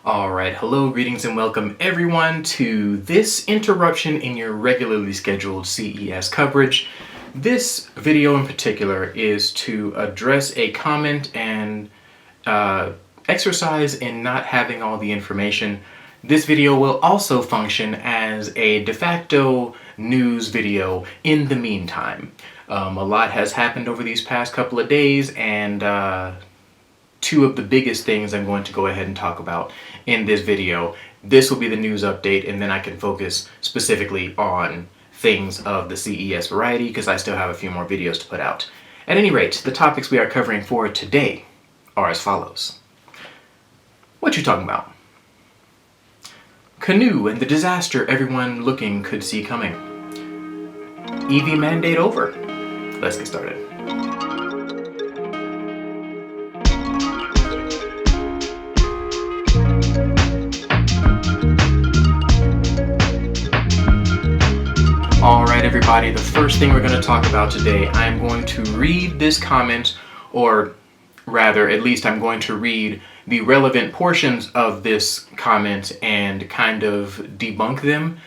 Alright, hello, greetings, and welcome everyone to this interruption in your regularly scheduled CES coverage. This video in particular is to address a comment and exercise in not having all the information. This video will also function as a de facto news video in the meantime. A lot has happened over these past couple of days, and two of the biggest things I'm going to go ahead and talk about in this video. This will be the news update, and then I can focus specifically on things of the CES variety because I still have a few more videos to put out. At any rate, the topics we are covering for today are as follows. What you talking about? Canoo and the disaster everyone looking could see coming. EV mandate over. Let's get started. Alright everybody, the first thing we're going to talk about today, I'm going to read this comment, or rather, at least I'm going to read the relevant portions of this comment and kind of debunk them.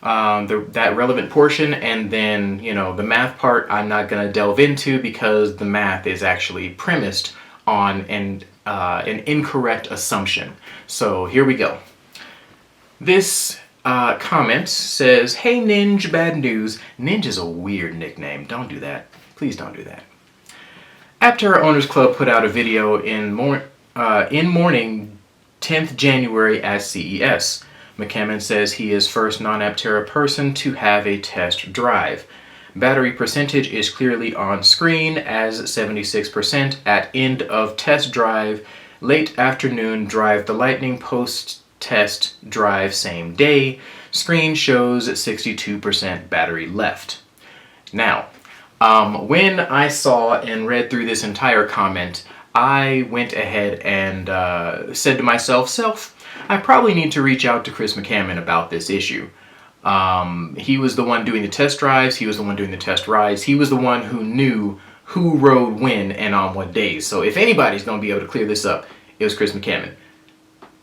That relevant portion, and then, the math part I'm not going to delve into because the math is actually premised on an incorrect assumption. So here we go. This comment says, "Hey Ninja, bad news." Ninja's a weird nickname. Don't do that. Please don't do that. Aptera Owners Club put out a video in morning 10th January at CES. McCammon says he is first non-Aptera person to have a test drive. Battery percentage is clearly on screen as 76% at end of test drive. Late afternoon drive the Lightning post-test drive same day. Screen shows 62% battery left. Now, when I saw and read through this entire comment, I went ahead and said to myself, I probably need to reach out to Chris McCammon about this issue. He was the one doing the test drives, he was the one doing the test rides, he was the one who knew who rode when and on what days. So if anybody's going to be able to clear this up, it was Chris McCammon.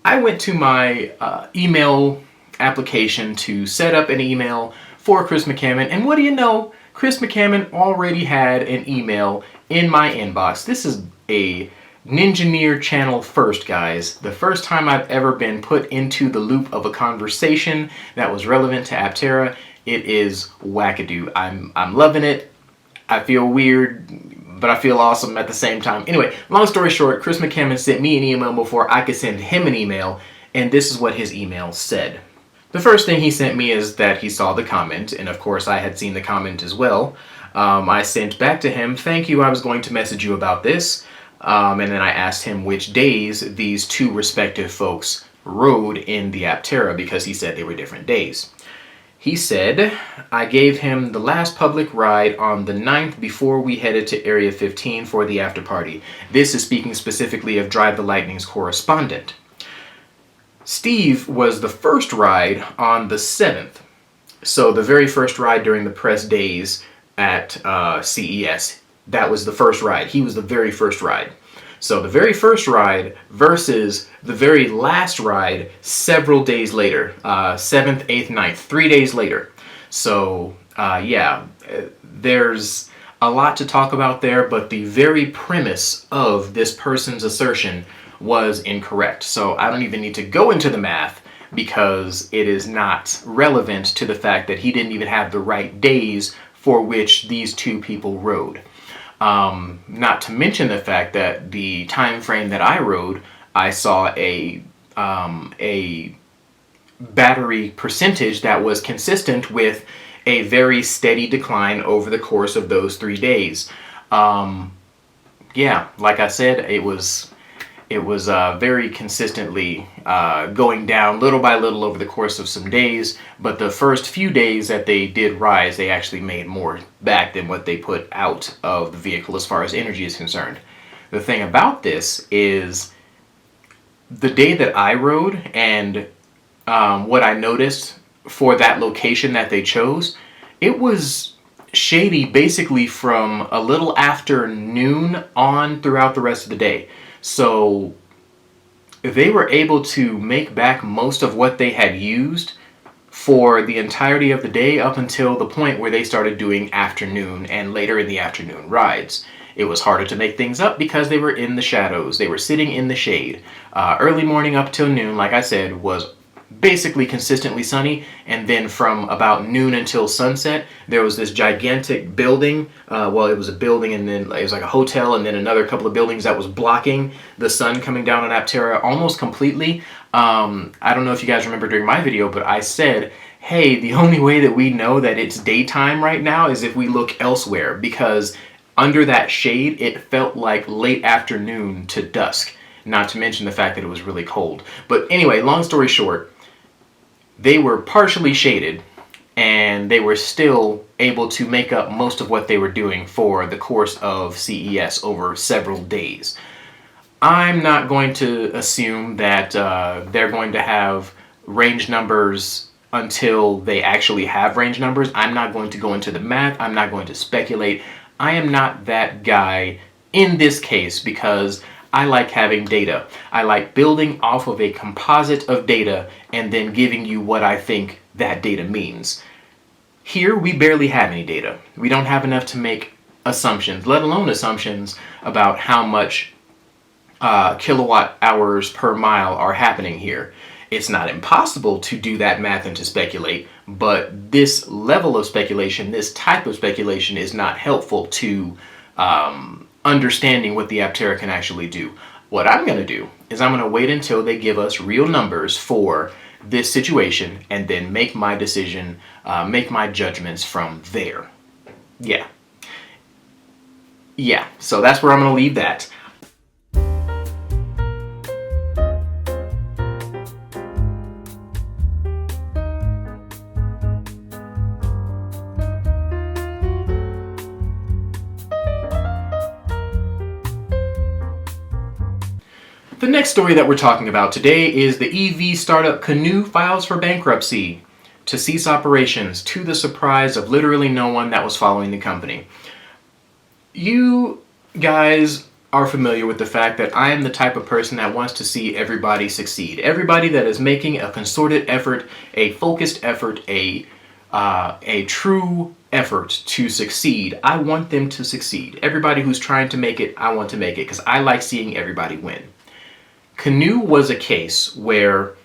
I went to my email application to set up an email for Chris McCammon, and what do you know? Chris McCammon already had an email in my inbox. This is a Ninjaneer channel first, guys. The first time I've ever been put into the loop of a conversation that was relevant to Aptera. It is wackadoo. I'm loving it. I feel weird, but I feel awesome at the same time. Anyway, long story short, Chris McCammon sent me an email before I could send him an email, and this is what his email said. The first thing he sent me is that he saw the comment, and of course I had seen the comment as well. I sent back to him, "Thank you, I was going to message you about this." And then I asked him which days these two respective folks rode in the Aptera because he said they were different days. He said, "I gave him the last public ride on the 9th before we headed to Area 15 for the after party." This is speaking specifically of Drive the Lightning's correspondent. "Steve was the first ride on the 7th. So the very first ride during the press days at CES. That was the first ride. He was the very first ride. So the very first ride versus the very last ride several days later. 7th, 8th, 9th. 3 days later. So, there's a lot to talk about there, but the very premise of this person's assertion was incorrect. So I don't even need to go into the math because it is not relevant to the fact that he didn't even have the right days for which these two people rode. Not to mention the fact that the time frame that I rode, I saw a battery percentage that was consistent with a very steady decline over the course of those 3 days. Like I said, it was very consistently going down little by little over the course of some days, but the first few days that they did rise, they actually made more back than what they put out of the vehicle as far as energy is concerned. The thing about this is the day that I rode and what I noticed for that location that they chose, it was shady basically from a little after noon on throughout the rest of the day. So they were able to make back most of what they had used for the entirety of the day up until the point where they started doing afternoon and later in the afternoon rides. It was harder to make things up because they were in the shadows. They were sitting in the shade. Early morning up till noon, like I said, was basically consistently sunny, and then from about noon until sunset there was this gigantic building. Well, it was a building, and then it was like a hotel, and then another couple of buildings that was blocking the sun coming down on Aptera almost completely. I don't know if you guys remember during my video, but I said, hey, the only way that we know that it's daytime right now is if we look elsewhere, because under that shade it felt like late afternoon to dusk, not to mention the fact that it was really cold. But anyway, long story short, they were partially shaded, and they were still able to make up most of what they were doing for the course of CES over several days. I'm not going to assume that they're going to have range numbers until they actually have range numbers. I'm not going to go into the math. I'm not going to speculate. I am not that guy in this case, because I like having data. I like building off of a composite of data and then giving you what I think that data means. Here, we barely have any data. We don't have enough to make assumptions, let alone assumptions about how much kilowatt hours per mile are happening here. It's not impossible to do that math and to speculate, but this level of speculation, this type of speculation, is not helpful to understanding what the Aptera can actually do. What I'm going to do is I'm going to wait until they give us real numbers for this situation and then make my decision, make my judgments from there. Yeah, so that's where I'm going to leave that. The next story that we're talking about today is the EV startup Canoo files for bankruptcy to cease operations, to the surprise of literally no one that was following the company. You guys are familiar with the fact that I am the type of person that wants to see everybody succeed. Everybody that is making a concerted effort, a focused effort, a true effort to succeed. I want them to succeed. Everybody who's trying to make it, I want to make it, because I like seeing everybody win. Canoo was a case where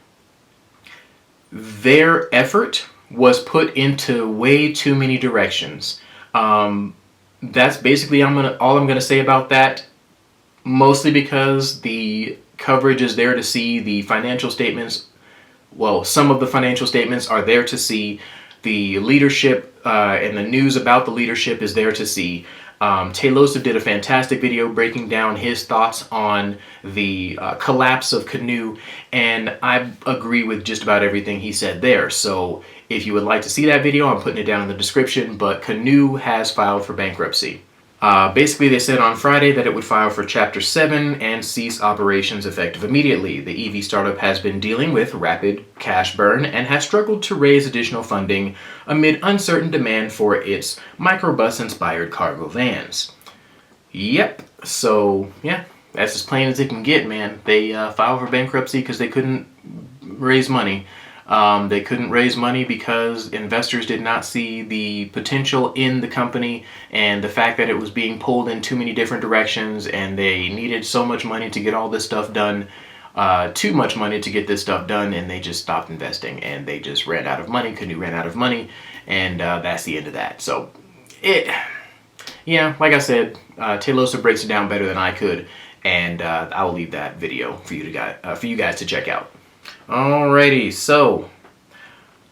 their effort was put into way too many directions. That's basically all I'm gonna say about that, mostly because the coverage is there to see. The financial statements, well, some of the financial statements are there to see. The leadership and the news about the leadership is there to see. Tayloseph did a fantastic video breaking down his thoughts on the collapse of Canoo, and I agree with just about everything he said there. So if you would like to see that video, I'm putting it down in the description, but Canoo has filed for bankruptcy. Basically, they said on Friday that it would file for Chapter 7 and cease operations effective immediately. The EV startup has been dealing with rapid cash burn and has struggled to raise additional funding amid uncertain demand for its microbus-inspired cargo vans. Yep, so yeah, that's as plain as it can get, man. They filed for bankruptcy because they couldn't raise money. They couldn't raise money because investors did not see the potential in the company and the fact that it was being pulled in too many different directions, and they needed so much money to get all this stuff done, too much money to get this stuff done, and they just stopped investing and they just ran out of money. Canoo ran out of money, and that's the end of that. So yeah, like I said, Tayloseph breaks it down better than I could, and I will leave that video for you guys to check out. Alrighty, so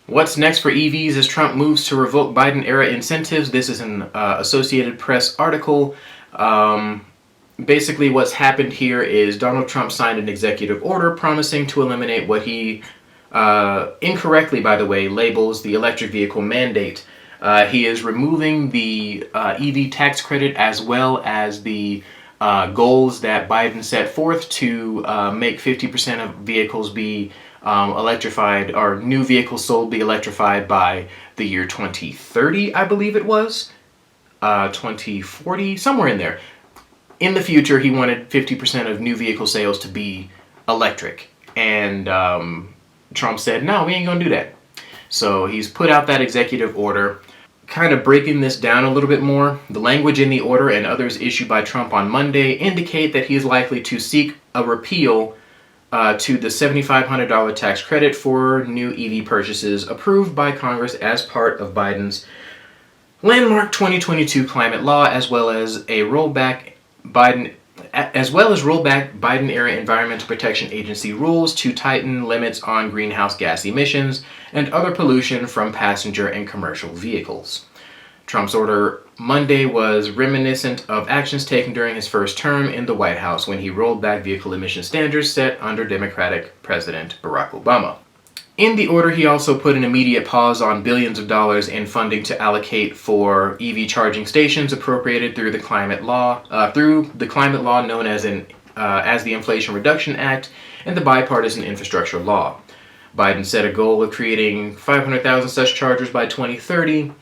what's next for EVs as Trump moves to revoke Biden-era incentives? This is an Associated Press article. Basically, what's happened here is Donald Trump signed an executive order promising to eliminate what he, incorrectly by the way, labels the electric vehicle mandate. He is removing the EV tax credit as well as the goals that Biden set forth to make 50% of vehicles be electrified, or new vehicles sold be electrified by the year 2030, I believe it was. 2040, somewhere in there. In the future, he wanted 50% of new vehicle sales to be electric. And Trump said, no, we ain't gonna do that. So he's put out that executive order. Kind of breaking this down a little bit more, the language in the order and others issued by Trump on Monday indicate that he is likely to seek a repeal to the $7,500 tax credit for new EV purchases approved by Congress as part of Biden's landmark 2022 climate law, as well as rollback Biden-era Environmental Protection Agency rules to tighten limits on greenhouse gas emissions and other pollution from passenger and commercial vehicles. Trump's order Monday was reminiscent of actions taken during his first term in the White House when he rolled back vehicle emission standards set under Democratic President Barack Obama. In the order, he also put an immediate pause on billions of dollars in funding to allocate for EV charging stations appropriated through the climate law known as the Inflation Reduction Act and the Bipartisan Infrastructure Law. Biden set a goal of creating 500,000 such chargers by 2030.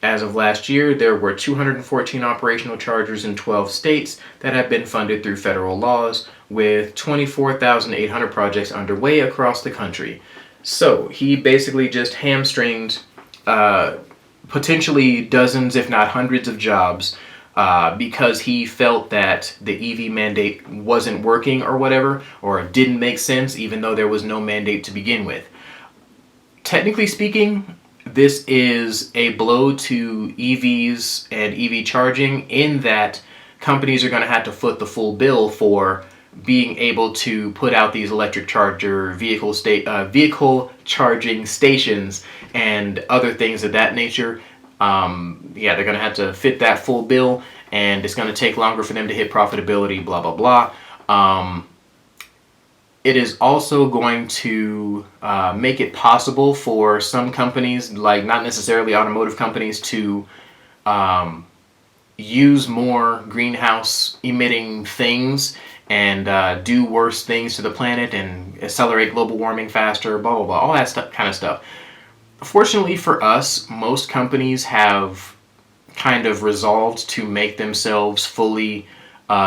As of last year, there were 214 operational chargers in 12 states that have been funded through federal laws, with 24,800 projects underway across the country. So he basically just hamstringed potentially dozens, if not hundreds of jobs because he felt that the EV mandate wasn't working or whatever, or didn't make sense, even though there was no mandate to begin with. Technically speaking, this is a blow to EVs and EV charging in that companies are going to have to foot the full bill for being able to put out these electric charger vehicle charging stations and other things of that nature. They're going to have to fit that full bill, and it's going to take longer for them to hit profitability, blah, blah, blah. It is also going to make it possible for some companies, like not necessarily automotive companies, to use more greenhouse emitting things and do worse things to the planet and accelerate global warming faster, blah, blah, blah, all that kind of stuff. Fortunately for us, most companies have kind of resolved to make themselves fully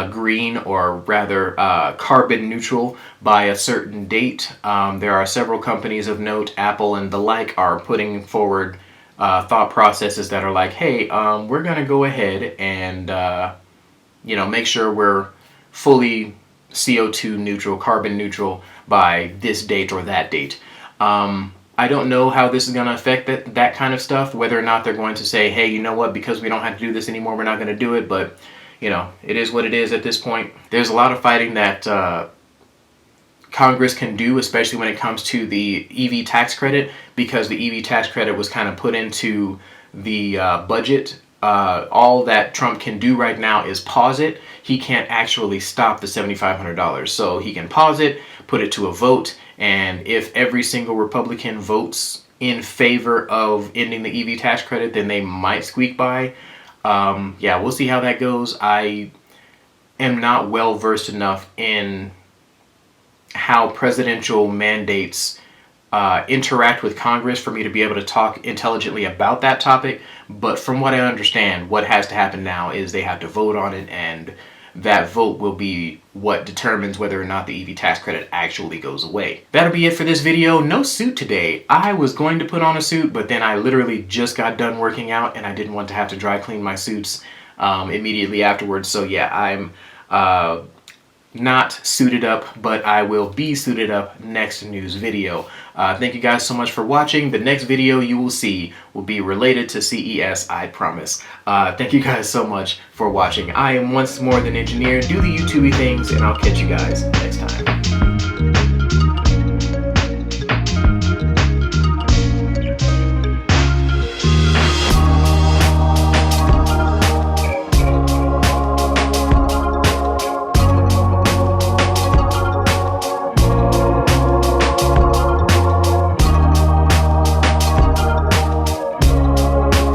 green, or rather carbon neutral, by a certain date. There are several companies of note, Apple and the like, are putting forward thought processes that are like, hey, we're going to go ahead and make sure we're fully CO2 neutral, carbon neutral by this date or that date. I don't know how this is going to affect that kind of stuff, whether or not they're going to say, hey, you know what, because we don't have to do this anymore, we're not going to do it, but it is what it is at this point. There's a lot of fighting that Congress can do, especially when it comes to the EV tax credit, because the EV tax credit was kind of put into the budget. All that Trump can do right now is pause it. He can't actually stop the $7,500. So he can pause it, put it to a vote, and if every single Republican votes in favor of ending the EV tax credit, then they might squeak by. We'll see how that goes. I am not well versed enough in how presidential mandates interact with Congress for me to be able to talk intelligently about that topic. But from what I understand, what has to happen now is they have to vote on it, and that vote will be what determines whether or not the EV tax credit actually goes away. That'll be it for this video. No suit today. I was going to put on a suit, but then I literally just got done working out and I didn't want to have to dry clean my suits immediately afterwards. So yeah, I'm not suited up, but I will be suited up next news video. Thank you guys so much for watching. The next video you will see will be related to CES, I promise. Thank you guys so much for watching. I am once more the engineer. Do the YouTubey things, and I'll catch you guys next time.